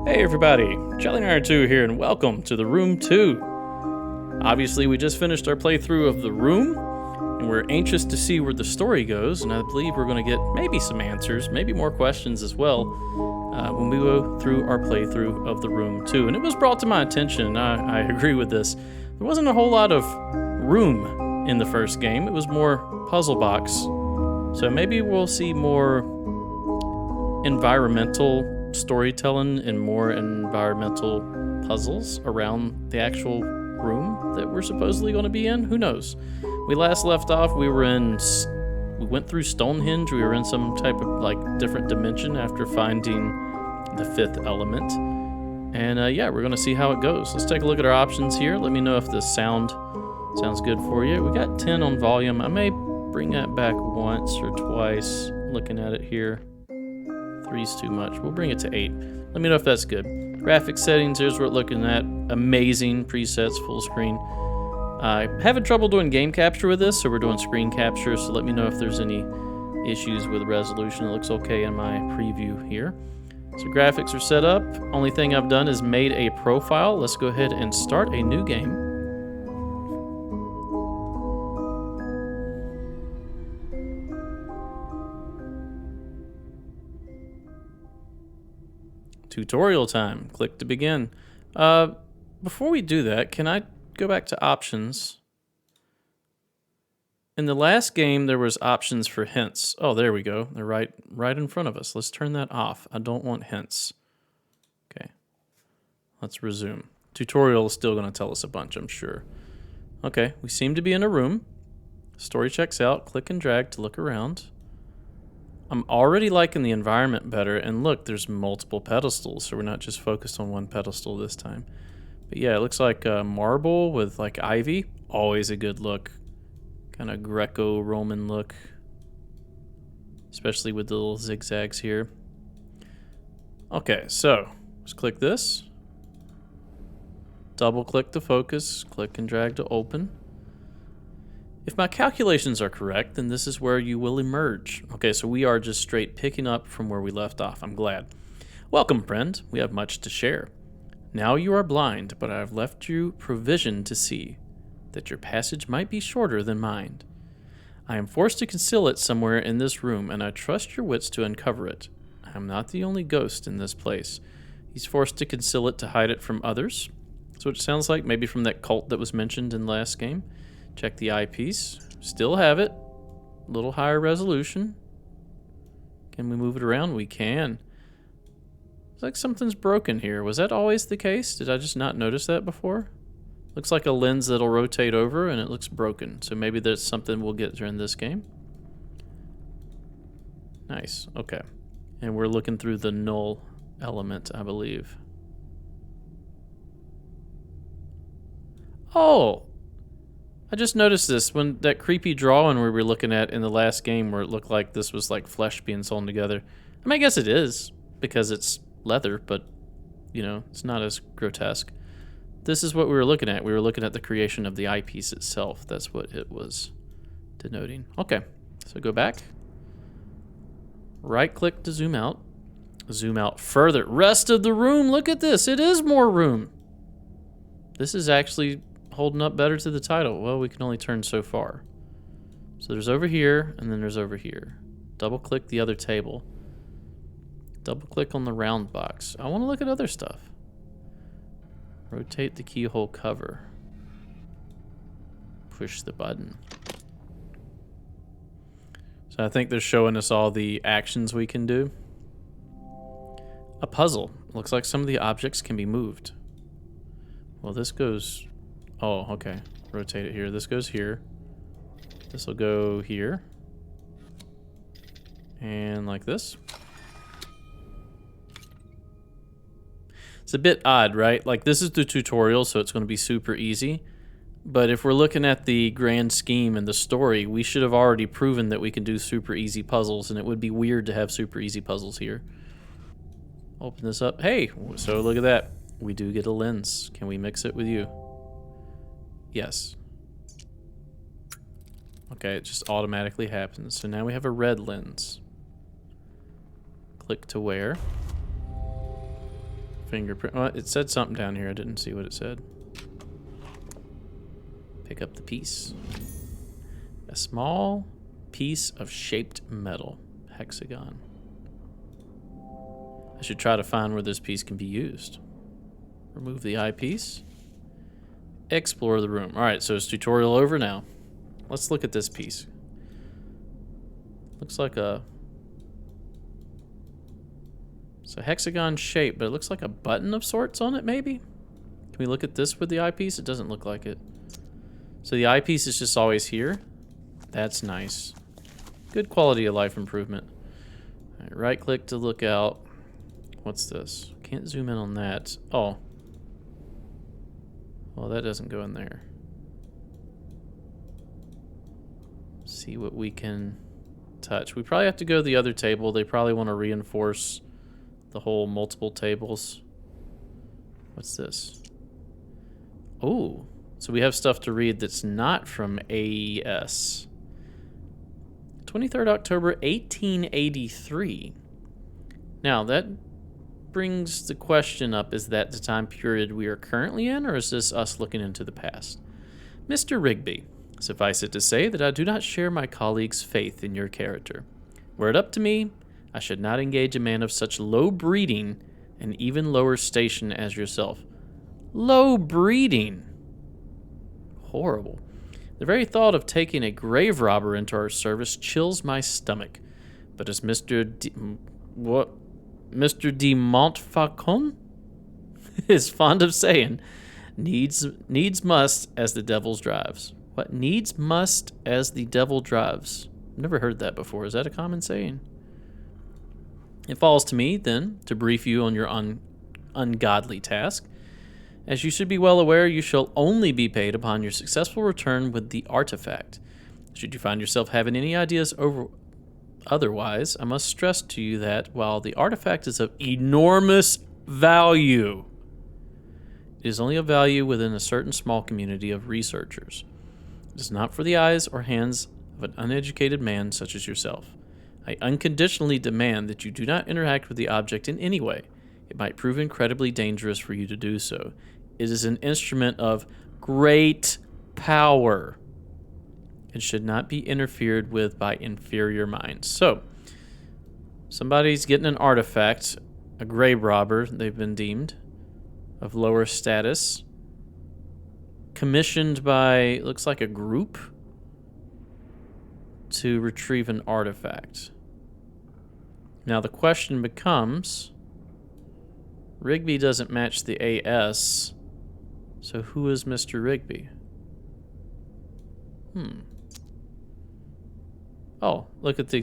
Hey everybody, Jelly92 here, and welcome to The Room 2. Obviously, we just finished our playthrough of The Room, and we're anxious to see where the story goes, and I believe we're going to get maybe some answers, maybe more questions as well, when we go through our playthrough of The Room 2. And it was brought to my attention, and I agree with this, there wasn't a whole lot of room in the first game. It was more puzzle box. So maybe we'll see more environmental storytelling and more environmental puzzles around the actual room that we're supposedly going to be in. Who knows? We last left off, we went through Stonehenge. We were in some type of different dimension after finding the fifth element. And yeah, we're going to see how it goes. Let's take a look at our options here. Let me know if the sound sounds good for you. We got 10 on volume. I may bring that back once or twice looking at it here. 3's too much. We'll bring it to 8. Let me know if that's good. Graphic settings, here's what we're looking at. Amazing presets, full screen. Having trouble doing game capture with this, so we're doing screen capture, so let me know if there's any issues with resolution. It looks okay in my preview here. So graphics are set up. Only thing I've done is made a profile. Let's go ahead and start a new game. Tutorial time. Click to begin. Before we do that, can I go back to options? In the last game, there was options for hints. Oh, there we go. They're right in front of us. Let's turn that off. I don't want hints. Okay. Let's resume. Tutorial is still going to tell us a bunch, I'm sure. Okay, we seem to be in a room. Story checks out. Click and drag to look around. I'm already liking the environment better, and look, there's multiple pedestals, so we're not just focused on one pedestal this time. But yeah, it looks like marble with like ivy. Always a good look. Kind of Greco-Roman look. Especially with the little zigzags here. Okay, so let's click this. Double click to focus. Click and drag to open. If my calculations are correct, then this is where you will emerge. Okay, so we are just straight picking up from where we left off. I'm glad. Welcome, friend. We have much to share. Now you are blind, but I have left you provision to see that your passage might be shorter than mine. I am forced to conceal it somewhere in this room, and I trust your wits to uncover it. I am not the only ghost in this place. He's forced to conceal it to hide it from others. So it sounds like maybe from that cult that was mentioned in the last game. Check the eyepiece. Still have it. A little higher resolution. Can we move it around? We can. It's like something's broken here. Was that always the case? Did I just not notice that before? Looks like a lens that'll rotate over and it looks broken. So maybe there's something we'll get during this game. Nice. Okay. And we're looking through the null element, I believe. Oh! I just noticed this when that creepy drawing we were looking at in the last game where it looked like this was like flesh being sewn together. I mean, I guess it is because it's leather, but you know, it's not as grotesque. This is what we were looking at. We were looking at the creation of the eyepiece itself. That's what it was denoting. Okay, so go back. Right click to zoom out. Zoom out further. Rest of the room. Look at this. It is more room. This is actually holding up better to the title. Well, we can only turn so far. So there's over here, and then there's over here. Double click the other table. Double click on the round box. I want to look at other stuff. Rotate the keyhole cover. Push the button. So I think they're showing us all the actions we can do. A puzzle. Looks like some of the objects can be moved. Well, this goes... Oh, okay. Rotate it here. This goes here. This will go here. And like this. It's a bit odd, right? Like, this is the tutorial, so it's going to be super easy. But if we're looking at the grand scheme and the story, we should have already proven that we can do super easy puzzles, and it would be weird to have super easy puzzles here. Open this up. Hey, so look at that. We do get a lens. Can we mix it with you? Yes. Okay, it just automatically happens. So now we have a red lens. Click to wear. Fingerprint. Well, it said something down here. I didn't see what it said. Pick up the piece. A small piece of shaped metal. Hexagon. I should try to find where this piece can be used. Remove the eyepiece. Explore the room. Alright, so it's tutorial over now. Let's look at this piece. Looks like a... It's a hexagon shape, but it looks like a button of sorts on it, maybe? Can we look at this with the eyepiece? It doesn't look like it. So the eyepiece is just always here. That's nice. Good quality of life improvement. All right, right click to look out. What's this? Can't zoom in on that. Oh. Well, that doesn't go in there. See what we can touch. We probably have to go to the other table. They probably want to reinforce the whole multiple tables. What's this? Oh, so we have stuff to read that's not from AES. 23rd October, 1883. Now, that brings the question up, is that the time period we are currently in, or is this us looking into the past? Mr. Rigby, suffice it to say that I do not share my colleagues' faith in your character. Were it up to me, I should not engage a man of such low breeding and even lower station as yourself. Low breeding? Horrible. The very thought of taking a grave robber into our service chills my stomach. But as Mr. de Montfaucon is fond of saying, needs must as the devil drives. What? Needs must as the devil drives. Never heard that before. Is that a common saying? It falls to me, then, to brief you on your ungodly task. As you should be well aware, you shall only be paid upon your successful return with the artifact. Should you find yourself having any ideas otherwise, I must stress to you that, while the artifact is of enormous value, it is only of value within a certain small community of researchers. It is not for the eyes or hands of an uneducated man such as yourself. I unconditionally demand that you do not interact with the object in any way. It might prove incredibly dangerous for you to do so. It is an instrument of great power. It should not be interfered with by inferior minds. So, somebody's getting an artifact, a grave robber, they've been deemed, of lower status, commissioned by, looks like a group, to retrieve an artifact. Now the question becomes, Rigby doesn't match the AS, so who is Mr. Rigby? Oh, look at the...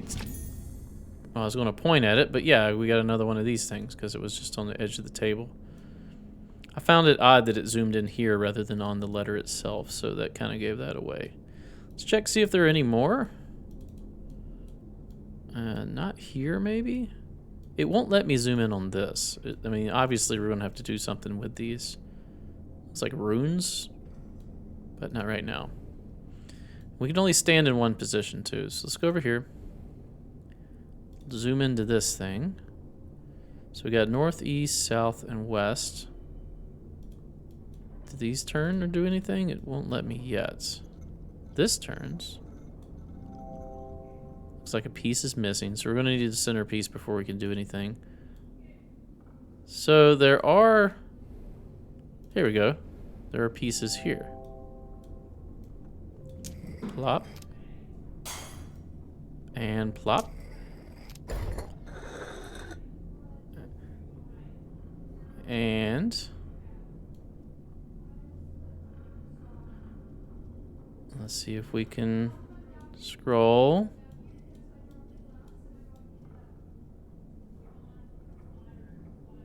Well, I was going to point at it, but yeah, we got another one of these things because it was just on the edge of the table. I found it odd that it zoomed in here rather than on the letter itself, so that kind of gave that away. Let's check, see if there are any more. Not here, maybe? It won't let me zoom in on this. I mean, obviously we're going to have to do something with these. It's like runes, but not right now. We can only stand in one position, too. So let's go over here. Zoom into this thing. So we got north, east, south, and west. Do these turn or do anything? It won't let me yet. This turns. Looks like a piece is missing, so we're going to need the centerpiece before we can do anything. So there are... Here we go. There are pieces here. Plop. And plop. And... let's see if we can scroll.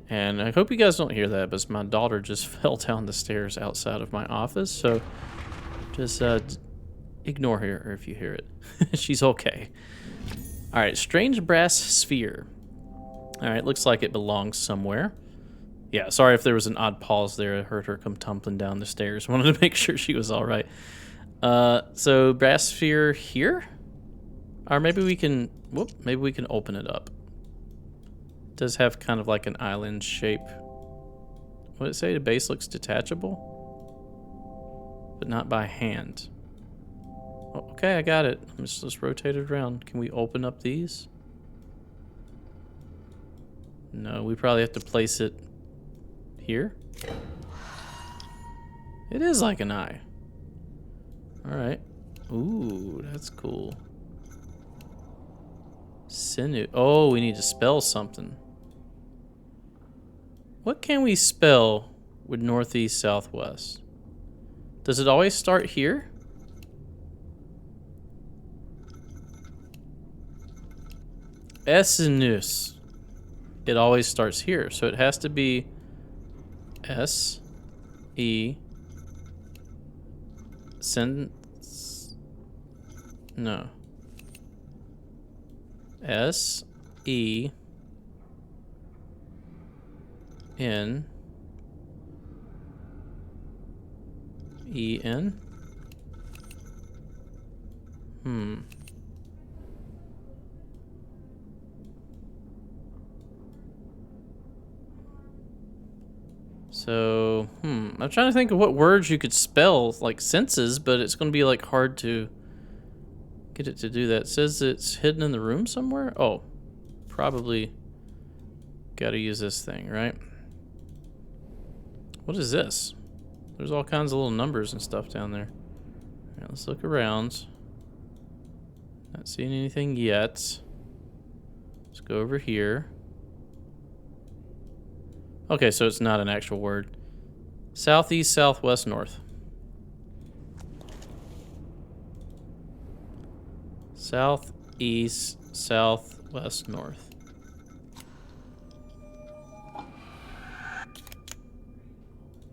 And I hope you guys don't hear that, but my daughter just fell down the stairs outside of my office, so just ignore her if you hear it. She's okay. All right, strange brass sphere. All right, looks like it belongs somewhere. Yeah, sorry if there was an odd pause there. I heard her come tumbling down the stairs. Wanted to make sure she was all right. So brass sphere here? Or maybe we can, maybe we can open it up. It does have kind of like an island shape. What did it say? The base looks detachable, but not by hand. Oh, okay, I got it. Let's rotate it around. Can we open up these? No, we probably have to place it here. It is like an eye. All right. Ooh, that's cool. Sinew. Oh, we need to spell something. What can we spell with northeast, southwest? Does it always start here? Sinus. It always starts here, so it has to be S, E, no. S, E, N, E, N. So, I'm trying to think of what words you could spell like senses, but it's going to be like hard to get it to do that. It says it's hidden in the room somewhere. Oh, probably got to use this thing, right? What is this? There's all kinds of little numbers and stuff down there. All right, let's look around. Not seeing anything yet. Let's go over here. Okay, so it's not an actual word. Southeast, southwest, north. Southeast, southwest, north.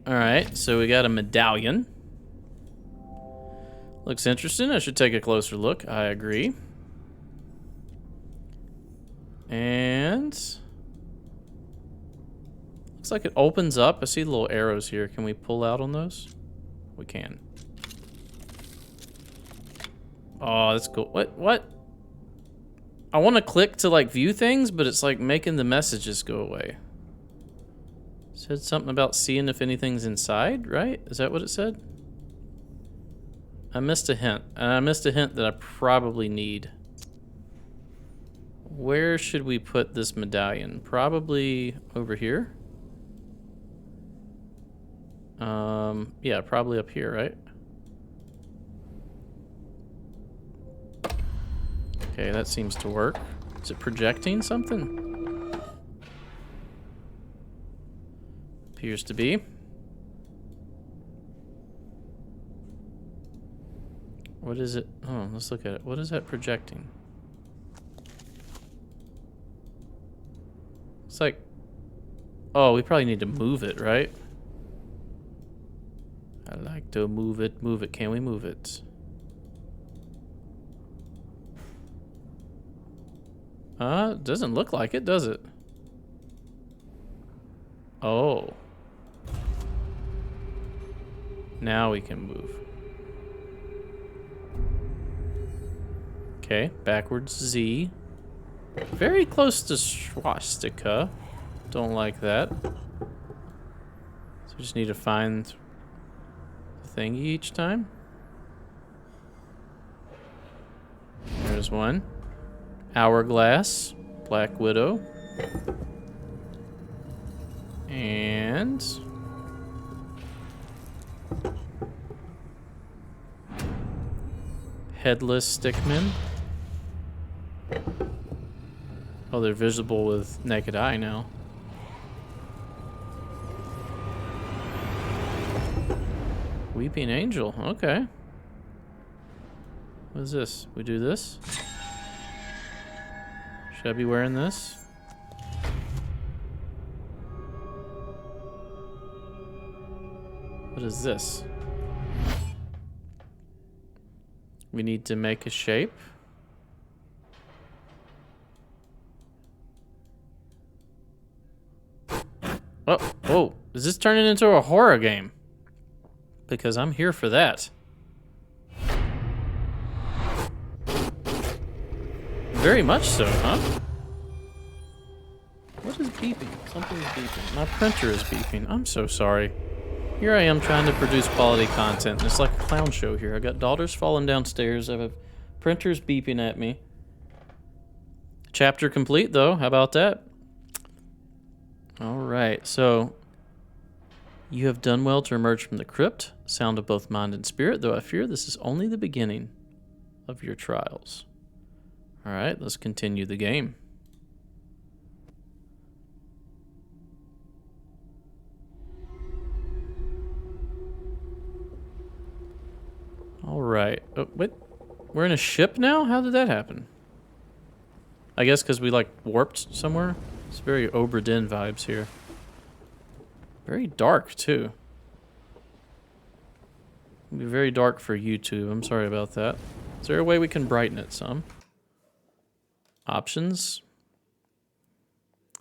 Alright, so we got a medallion. Looks interesting. I should take a closer look. I agree. And looks like it opens up. I see little arrows here. Can we pull out on those? We can. Oh, that's cool. What? I want to click to like view things, but it's like making the messages go away. Said something about seeing if anything's inside, right? Is that what it said? I missed a hint. And I missed a hint that I probably need. Where should we put this medallion? Probably over here. Yeah, probably up here, right? Okay, that seems to work. Is it projecting something? Appears to be. What is it? Oh, let's look at it. What is that projecting? It's like... Oh, we probably need to move it, right? I like to move it. Move it. Can we move it? Doesn't look like it, does it? Oh. Now we can move. Okay, backwards Z. Very close to swastika. Don't like that. So we just need to find the thingy each time. There's one. Hourglass. Black Widow. And... Headless stickmen. Oh, they're visible with naked eye now. Weeping Angel, okay. What is this? We do this? Should I be wearing this? What is this? We need to make a shape. Oh, whoa. Is this turning into a horror game? Because I'm here for that. Very much so, huh? What is beeping? Something's beeping. My printer is beeping. I'm so sorry. Here I am trying to produce quality content. It's like a clown show here. I got daughters falling downstairs. I have printers beeping at me. Chapter complete, though. How about that? All right. So, you have done well to emerge from the crypt, sound of both mind and spirit, though I fear this is only the beginning of your trials. All right. Let's continue the game. All right. Oh, wait. We're in a ship now? How did that happen? I guess because we, like, warped somewhere? It's very Obra Dinn vibes here. Very dark, too. It'll be very dark for YouTube. I'm sorry about that. Is there a way we can brighten it some? Options?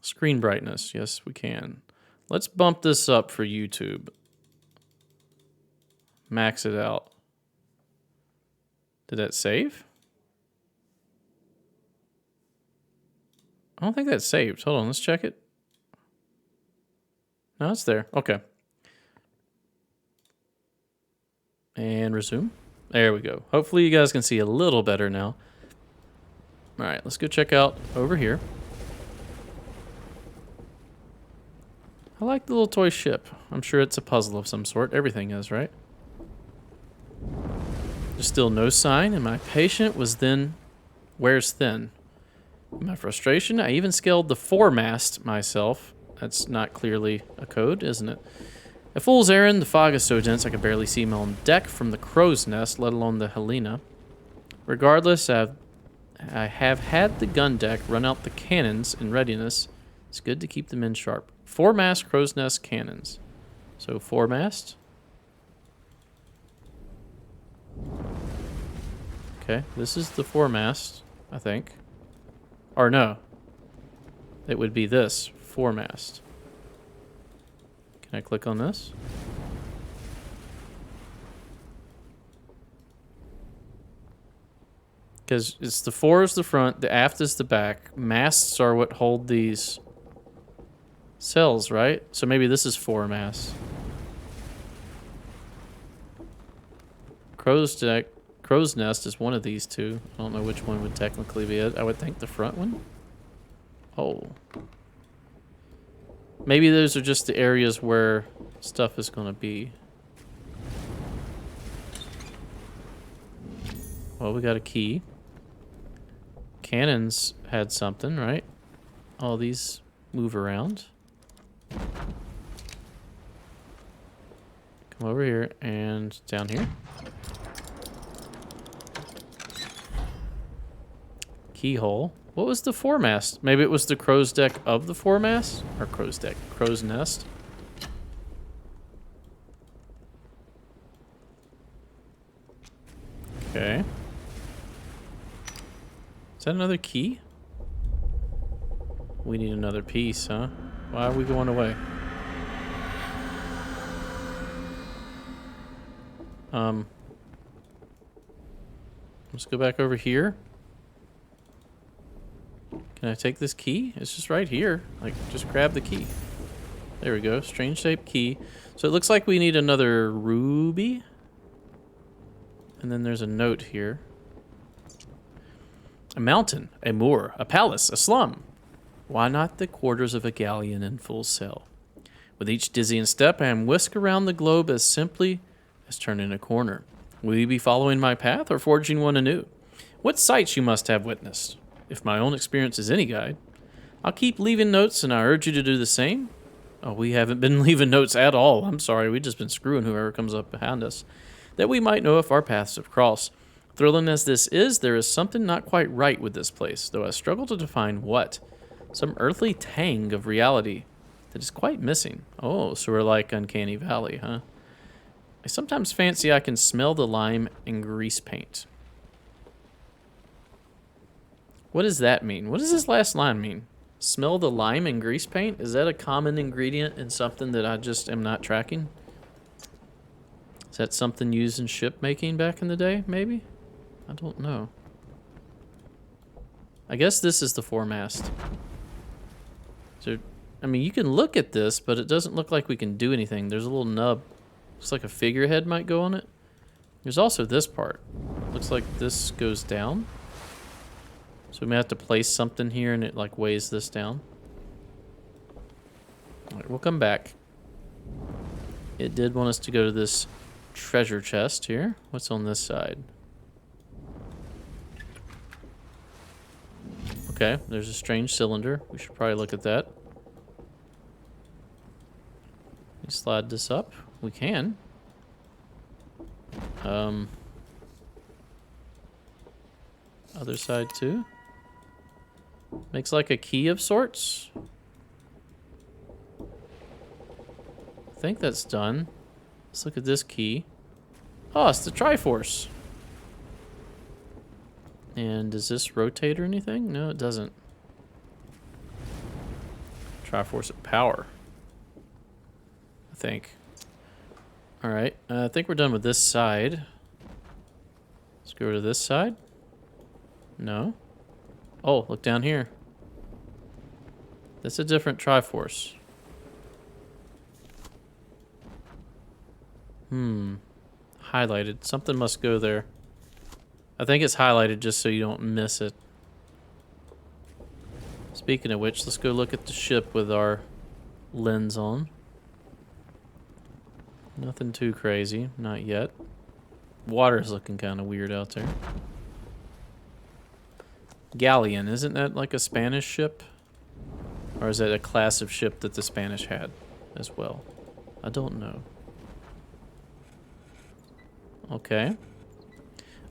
Screen brightness. Yes, we can. Let's bump this up for YouTube. Max it out. Did that save? I don't think that's saved. Hold on, let's check it. No, it's there. Okay. And resume. There we go. Hopefully you guys can see a little better now. All right, let's go check out over here. I like the little toy ship. I'm sure it's a puzzle of some sort. Everything is, right? There's still no sign, and my patient was then wears thin. In my frustration, I even scaled the foremast myself. That's not clearly a code, isn't it? A fool's errand, the fog is so dense I could barely see my own deck from the crow's nest, let alone the Helena. Regardless, I have had the gun deck run out the cannons in readiness. It's good to keep the men sharp. Foremast, crow's nest, cannons. So foremast. Okay, this is the foremast, I think. Or no. It would be this, foremast. Can I click on this? Because it's the fore is the front, the aft is the back. Masts are what hold these cells, right? So maybe this is foremast. Crow's nest is one of these two. I don't know which one would technically be it. I would think the front one. Oh. Maybe those are just the areas where stuff is going to be. Well, we got a key. Cannons had something, right? All these move around. Come over here and down here. Keyhole. What was the foremast? Maybe it was the crow's deck of the foremast? Or crow's deck. Crow's nest. Okay. Is that another key? We need another piece, huh? Why are we going away? Let's go back over here. Can I take this key? It's just right here. Like, just grab the key. There we go. Strange shaped key. So it looks like we need another ruby. And then there's a note here. A mountain, a moor, a palace, a slum. Why not the quarters of a galleon in full sail? With each dizzying step, I am whisked around the globe as simply as turning a corner. Will you be following my path or forging one anew? What sights you must have witnessed? If my own experience is any guide, I'll keep leaving notes and I urge you to do the same. Oh, we haven't been leaving notes at all. I'm sorry, we've just been screwing whoever comes up behind us. That we might know if our paths have crossed. Thrilling as this is, there is something not quite right with this place, though I struggle to define what. Some earthly tang of reality that is quite missing. Oh, so we're like Uncanny Valley, huh? I sometimes fancy I can smell the lime and grease paint. What does that mean? What does this last line mean? Smell the lime and grease paint? Is that a common ingredient in something that I just am not tracking? Is that something used in ship making back in the day, maybe? I don't know. I guess this is the foremast. There, I mean, you can look at this, but it doesn't look like we can do anything. There's a little nub. Looks like a figurehead might go on it. There's also this part. Looks like this goes down. So we may have to place something here and it like weighs this down. Alright, we'll come back. It did want us to go to this treasure chest here. What's on this side? Okay, there's a strange cylinder. We should probably look at that. We slide this up. We can. Other side too. Makes like a key of sorts. I think that's done. Let's look at this key. Oh, it's the Triforce. And does this rotate or anything? No, it doesn't. Triforce of power. I think. Alright, I think we're done with this side. Let's go to this side. No. Oh, look down here. That's a different Triforce. Highlighted. Something must go there. I think it's highlighted just so you don't miss it. Speaking of which, let's go look at the ship with our lens on. Nothing too crazy. Not yet. Water's looking kind of weird out there. Galleon, isn't that like a Spanish ship? Or is that a class of ship that the Spanish had as well? I don't know. Okay.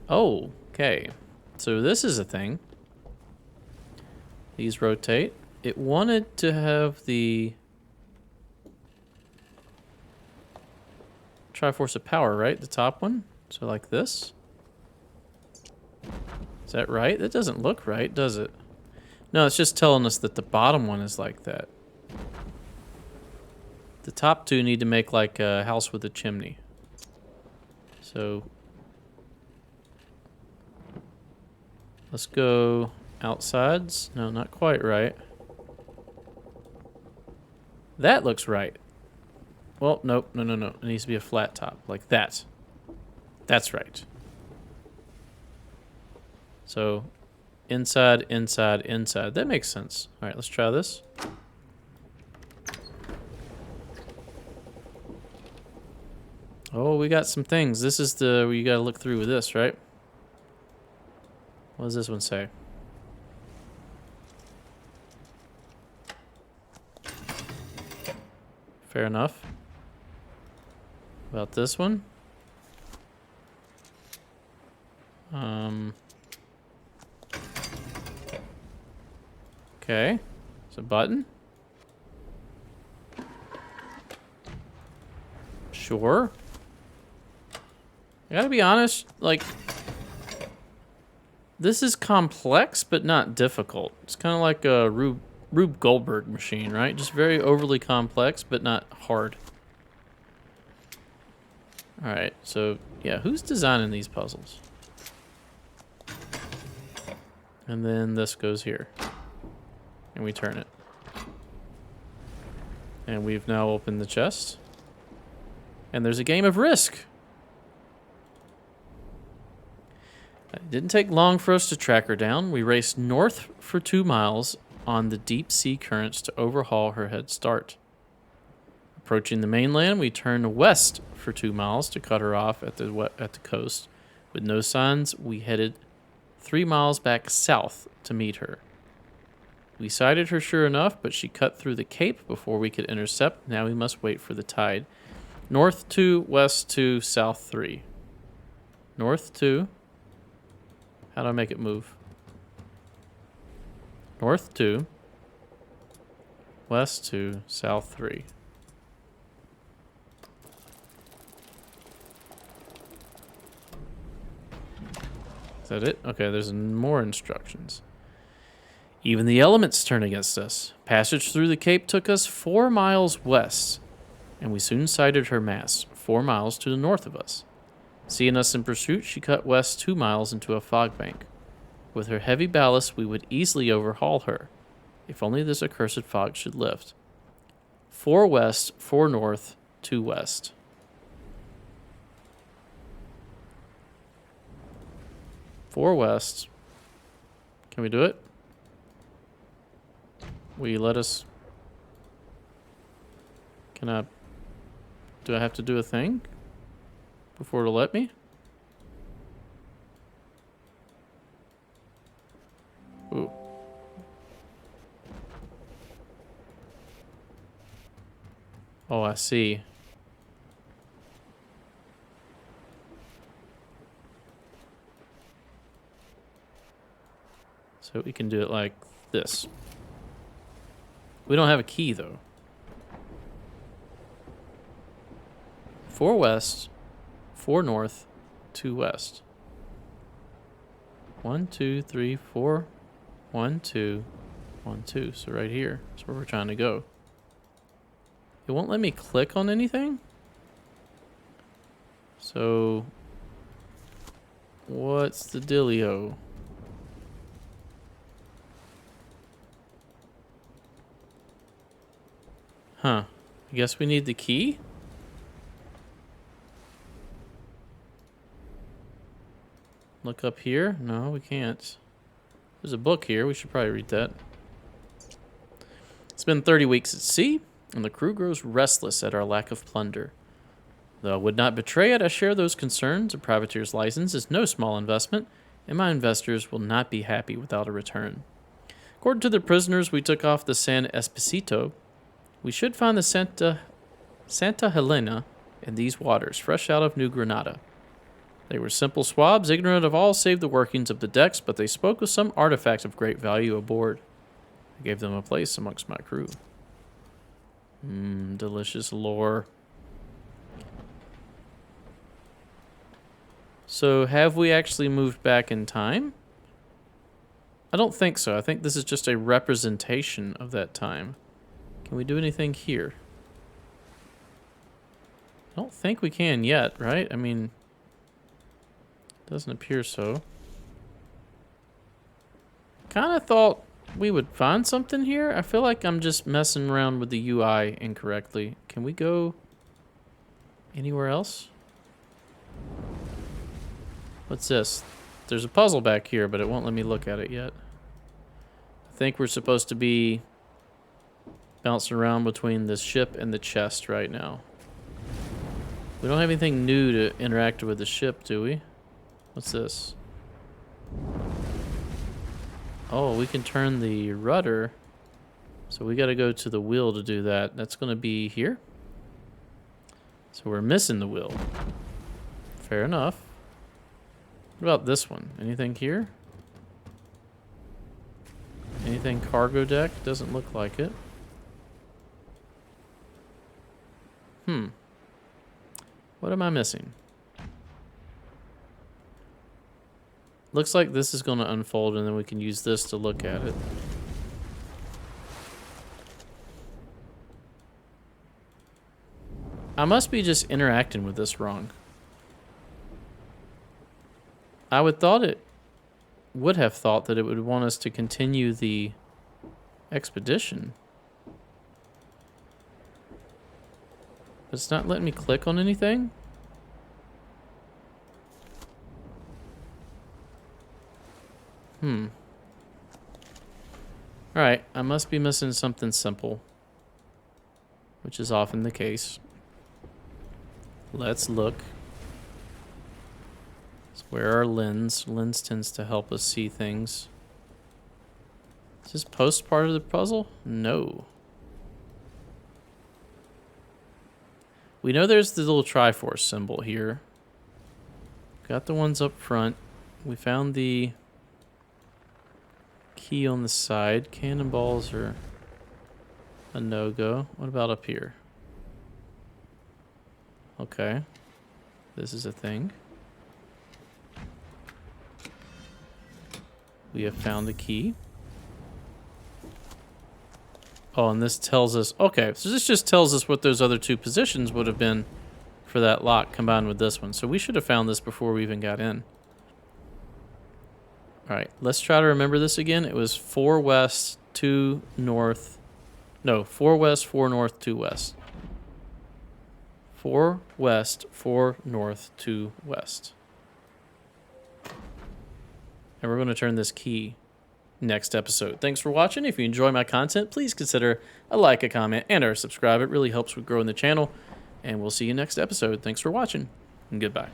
Oh, okay. So this is a thing. These rotate. It wanted to have the Triforce of power, right? The top one? So like this? Is that right? That doesn't look right, does it? No, it's just telling us that the bottom one is like that. The top two need to make like a house with a chimney. So let's go outsides. No, not quite right. That looks right. Well, nope, no. It needs to be a flat top, like that. That's right. So, inside, inside, inside. That makes sense. All right, let's try this. Oh, we got some things. This is the where you gotta look through with this, right? What does this one say? Fair enough. About this one? Okay. It's a button. Sure. I gotta be honest, like, this is complex, but not difficult. It's kind of like a Rube Goldberg machine, right? Just very overly complex, but not hard. Alright, so, yeah, who's designing these puzzles? And then this goes here. And we turn it. And we've now opened the chest. And there's a game of Risk. It didn't take long for us to track her down. We raced north for 2 miles on the deep sea currents to overhaul her head start. Approaching the mainland, we turned west for 2 miles to cut her off at the coast. With no signs, we headed 3 miles back south to meet her. We sighted her sure enough, but she cut through the cape before we could intercept. Now we must wait for the tide. North 2, west 2, south 3. North 2. How do I make it move? North 2, west 2, south 3. Is that it? Okay, there's more instructions. Even the elements turn against us. Passage through the cape took us 4 miles west, and we soon sighted her masts, 4 miles to the north of us. Seeing us in pursuit, she cut west 2 miles into a fog bank. With her heavy ballast, we would easily overhaul her. If only this accursed fog should lift. 4 west, 4 north, 2 west. Four west. Can we do it? Will you let us? Can I? Do I have to do a thing before it'll let me? Ooh. Oh, I see. So we can do it like this. We don't have a key, though. 4 west, 4 north, 2 west. 1, 2, 3, 4. 1, 2, 1, 2. So right here is where we're trying to go. It won't let me click on anything. So what's the dealio? Huh. I guess we need the key? Look up here? No, we can't. There's a book here. We should probably read that. It's been 30 weeks at sea, and the crew grows restless at our lack of plunder. Though I would not betray it, I share those concerns. A privateer's license is no small investment, and my investors will not be happy without a return. According to the prisoners we took off the San Espacito, we should find the Santa Helena in these waters, fresh out of New Granada. They were simple swabs, ignorant of all save the workings of the decks, but they spoke of some artifact of great value aboard. I gave them a place amongst my crew. Delicious lore. So, have we actually moved back in time? I don't think so. I think this is just a representation of that time. Can we do anything here? I don't think we can yet, right? I mean, doesn't appear so. Kind of thought we would find something here. I feel like I'm just messing around with the UI incorrectly. Can we go anywhere else? What's this? There's a puzzle back here, but it won't let me look at it yet. I think we're supposed to be bouncing around between this ship and the chest right now. We don't have anything new to interact with the ship, do we? What's this? Oh, we can turn the rudder. So we got to go to the wheel to do that. That's going to be here. So we're missing the wheel. Fair enough. What about this one? Anything here? Anything cargo deck? Doesn't look like it. What am I missing? Looks like this is going to unfold and then we can use this to look at it. I must be just interacting with this wrong. I would have thought that it would want us to continue the expedition. But it's not letting me click on anything? Alright, I must be missing something simple, which is often the case. Let's look. So where are lens? Lens tends to help us see things. Is this post part of the puzzle? No. We know there's the little Triforce symbol here. Got the ones up front. We found the key on the side. Cannonballs are a no-go. What about up here? Okay. This is a thing. We have found the key. Oh, and this tells us... Okay, so this just tells us what those other two positions would have been for that lock combined with this one. So we should have found this before we even got in. All right, let's try to remember this again. It was 4 west, 2 north. No, 4 west, 4 north, 2 west. 4 west, 4 north, 2 west. And we're going to turn this key next episode. Thanks for watching. If you enjoy my content, please consider a like, a comment, and or subscribe. It really helps with growing the channel. And we'll see you next episode. Thanks for watching, and goodbye.